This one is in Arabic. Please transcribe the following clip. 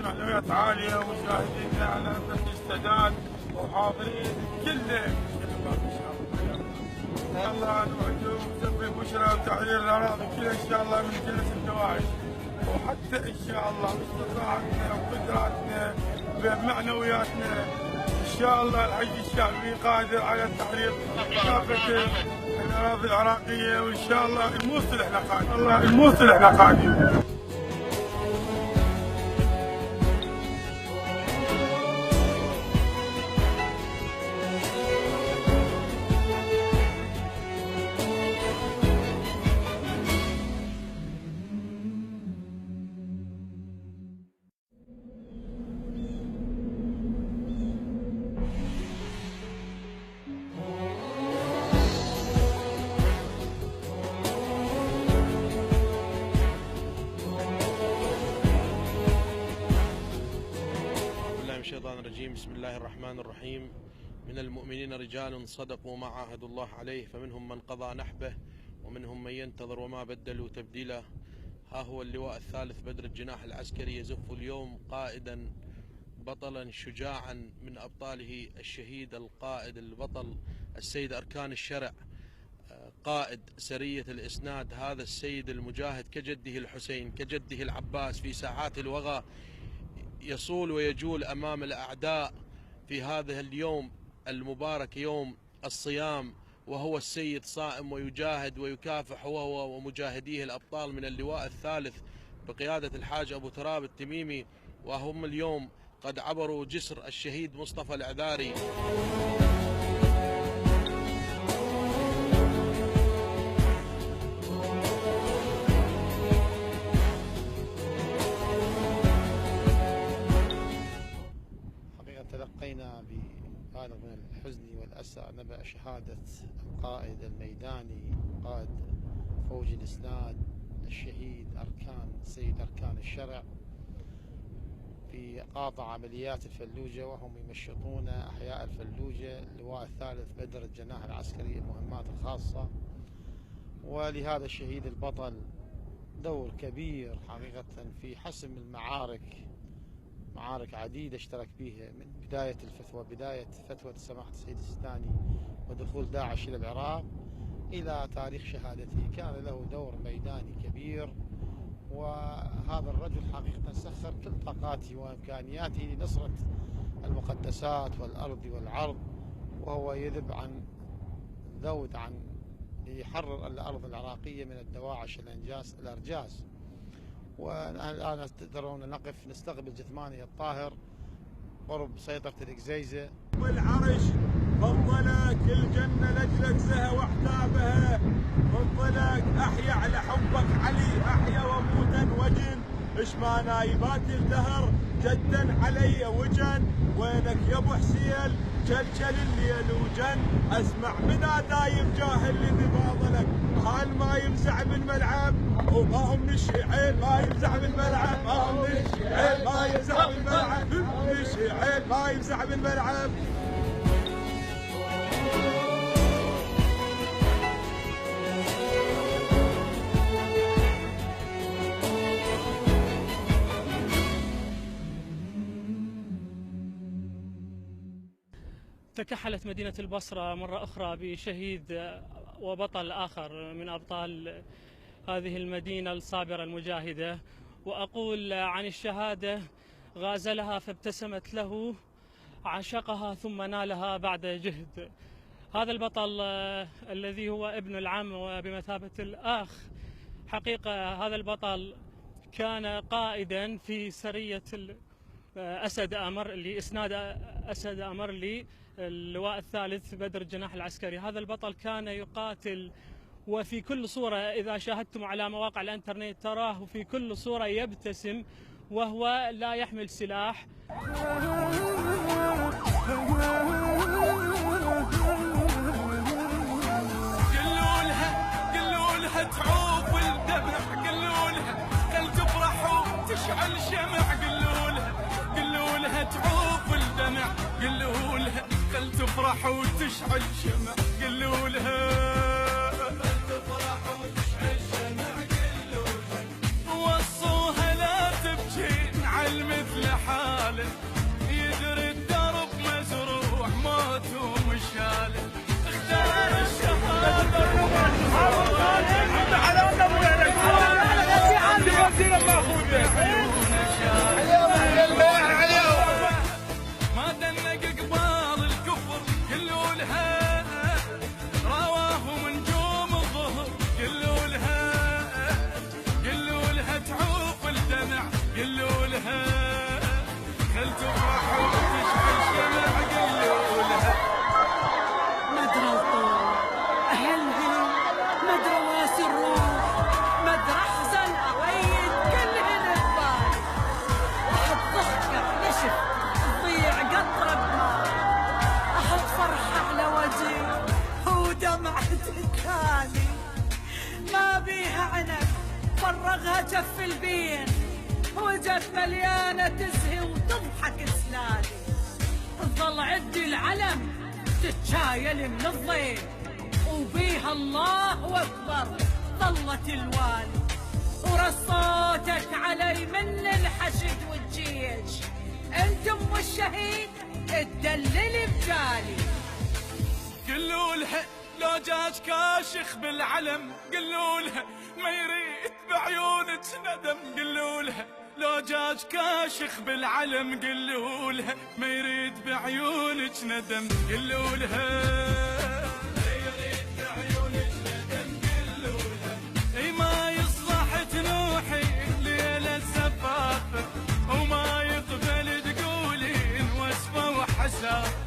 المعنويات عاليه ومشاهدينا على نفس الاستعداد وحاضرين كلهم ان شاء الله نوعدهم ونسوي بشرى وتحرير الاراضي كلها ان شاء الله من جلس الدواعش، وحتى ان شاء الله باستطاعتنا وقدراتنا بمعنوياتنا ان شاء الله الحج الشعبي قادر على تحرير كافه الاراضي العراقيه، وان شاء الله الموصل احنا قادمين. الله الموصل احنا قادمين. الشيطان الرجيم. بسم الله الرحمن الرحيم. من المؤمنين رجال صدقوا ما عاهدوا الله عليه فمنهم من قضى نحبه ومنهم من ينتظر وما بدلوا تبديلا. ها هو اللواء الثالث بدر الجناح العسكري يزف اليوم قائدا بطلا شجاعا من أبطاله الشهيد القائد البطل السيد أركان الشرع قائد سرية الإسناد، هذا السيد المجاهد كجده الحسين كجده العباس في ساعات الوغى يصول ويجول أمام الأعداء في هذا اليوم المبارك يوم الصيام، وهو السيد صائم ويجاهد ويكافح هو ومجاهديه الأبطال من اللواء الثالث بقيادة الحاج أبو تراب التميمي، وهم اليوم قد عبروا جسر الشهيد مصطفى العذاري. تلقينا ببالغ من الحزن والأسى نبأ شهادة القائد الميداني قائد فوج الإسناد الشهيد سيد أركان الشرع في قاطع عمليات الفلوجة، وهم يمشطون أحياء الفلوجة. اللواء الثالث بدر الجناح العسكري المهمات الخاصة. ولهذا الشهيد البطل دور كبير حقيقة في حسم المعارك، معارك عديدة اشترك بها من بداية الفتوى، بداية فتوى سماحة السيد السيستاني ودخول داعش إلى العراق إلى تاريخ شهادته. كان له دور ميداني كبير، وهذا الرجل حقيقة سخر كل طاقاته وإمكانياته لنصرة المقدسات والأرض والعرض، وهو يذب عن ذود عن ليحرر الأرض العراقية من الدواعش الأرجاس. والآن ترون نقف نستقبل جثمانه الطاهر قرب سيطرة الإكزيزة. والعرش فضلك الجنة لجلك زها واحتابها، فضلك أحيا على حبك علي أحيا وموتا وجن، إش ما نايبات الدهر جدا علي وجن، وينك يا ابو حسين جلجل الليل وجن، اسمع منادايم جاهل اللي فاضلك، هال ما يمزع بالملعب وما هم الشيعين، ما يمزع بالملعب ما هم الشيعين، ما يمزع بالملعب الشيعين، ما يمزع بالملعب. تكحلت مدينة البصرة مرة أخرى بشهيد وبطل آخر من أبطال هذه المدينة الصابرة المجاهدة، وأقول عن الشهادة غازلها فابتسمت له، عشقها ثم نالها بعد جهد. هذا البطل الذي هو ابن العم وبمثابة الأخ، حقيقة هذا البطل كان قائدا في سرية أسد أمر إسناد أسد أمر اللواء الثالث بدر الجناح العسكري. هذا البطل كان يقاتل، وفي كل صورة إذا شاهدتم على مواقع الانترنت تراه في كل صورة يبتسم وهو لا يحمل سلاح. قلوا لها تعوف الذبح، قلوا لها خل تفرح وتشعل شمع، قلوا لها تعوف الدمع، قلوا لها خل تفرح وتشعل شمع، قلوا لها خل تفرح وتشعل شمع، قلوا لها وصوها لا تبكين على المثل ما دنق قبال الكفر قلوا لها، رواهم نجوم الظهر قلوا لها، قلوا لها تعوف الدمع قلوا لها، خل تفرح وتشعل شمع قلوا لها. مدرى الطول أهلها، مدرى واسي الروح، مدرى أحزن أريد كلهن ببالي، أحب ضحكة نشف تضيع قطرة بماي، أحب فرحة على وجهي ودمعة تكالي، ما بيها عنب فرغها جف البين، وجت مليانة تزهي وتضحك سلالي، تظل عدي العلم تتشايل من الضيل، وبيها الله أكبر ظلت الوالي، ورصوتك علي من الحشد والجيش، انتم والشهيد تدلل بجالي. قلوا لها لو جاج كاشخ بالعلم قلوا لها ما يريد بعيونك ندم، قلوا لها لو جاج كاشخ بالعلم قلوا لها ما يريد بعيونك ندم، قلوا لها ما يريد بعيونك ندم، قلوا لها اي ما يصلح تنوحي ليلة زفافك، وما يقبل تقولين وصفة وحسافة،